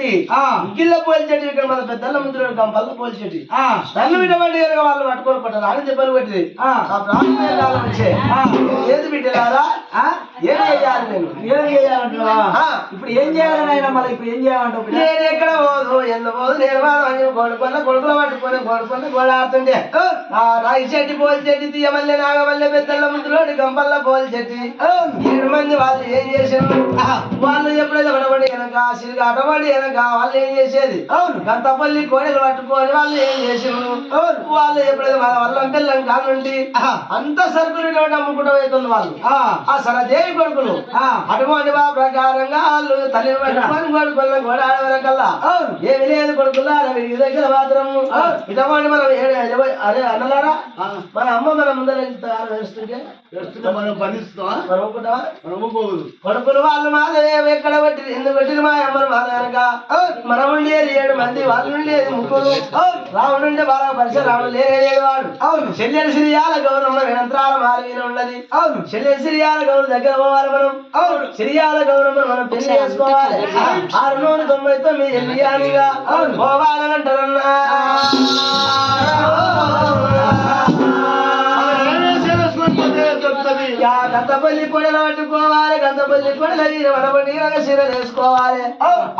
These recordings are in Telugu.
చెట్టి గిల్ల పోలి చెట్టు ఇక్కడ మన పెద్దల ముందు గంపల్ల పోలి చెట్టు తల్లి వినబడి కనుక వాళ్ళు పట్టుకొని పట్టారు అని దెబ్బలు పెట్టింది ఆ ప్రాణం వచ్చే ఏది బిడ్డలారా ఏం చేయాలి నేను ఏం చేయాలంటున్నా ఇప్పుడు ఏం చేయాలని ఆయన మళ్ళీ ఇప్పుడు ఏం చేయాలంటావు నేను ఎక్కడ పోదు ఎందు పోదు నేను కొడుకున్న కొడుకులు పట్టుకొని కొడుకున్న గోడాడుతుండే రాయి చెట్టు పోలి చెట్టు తీయమల్లె నాగమల్లె పెద్దల ముందులో గంపల్ల పోలి చెట్టు 7 మంది వాళ్ళు ఏం చేసారు వాళ్ళు ఎప్పుడైతే పడబడి కనుక సిరిగా అటబడి కనుక వాళ్ళు ఏం చేసేది గంతపల్లి కోడలు పట్టుకొని వాళ్ళు ఏం చేసారు వాళ్ళు ఎప్పుడైతే మన వల్లం పిల్లం కానుండి అంత సరుకులు అమ్ముకుంటూ అవుతుంది వాళ్ళు ఆ సరదేవి కొడుకులు అటువంటి ప్రకారంగా వాళ్ళు తల్లి పట్టుకొని కొడుకున్న కూడా ఆడవరకల్లా ఏమి లేదు కొడుకుల్లా దగ్గర మాత్రం ఇటువంటి మనం అదే అన్నలారా మన అమ్మ మన ముందర వేస్తుంటే మనం పనిస్తాం కొడుకులు వాళ్ళు మాదే ఎక్కడ పెట్టి ఎందుకు పెట్టిన మా అమ్మను మా కనుక మనం ఉండేది 7 మంది వాళ్ళు ఉండేది 3 రాముడు ఉండే బాగా పరిసరాముడు లేడు వాడు చెల్లెలు సిరియాల గౌరవం వినంతరాల మారవీన ఉన్నది చెల్లెలు సిరియాల గౌరవం దగ్గర పోవాలి మనం సిరియాల గౌరవం మనం పెళ్లి చేసుకోవాలి 699 ఎల్లియానిగా పోవాలని అంటారన్నా గంతపల్లి కొడలు పట్టుకోవాలి గంతపల్లి కొడలు వడబడి సీరలు వేసుకోవాలి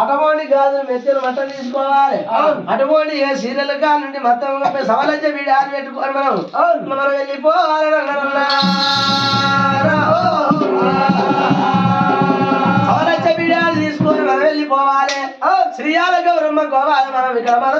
అటువంటి గాజులు మెత్తలు మట్టలు తీసుకోవాలి అటువంటి సీరల కానుండి మొత్తం సవలంచ బిడ్డాలు పెట్టుకోవాలి మనం వెళ్ళిపోవాలి సవలంచ బిడ్డాలు తీసుకొని మనం వెళ్ళిపోవాలి శ్రీయాల గౌరమ్మ కోవాలి మనం ఇక్కడ మనం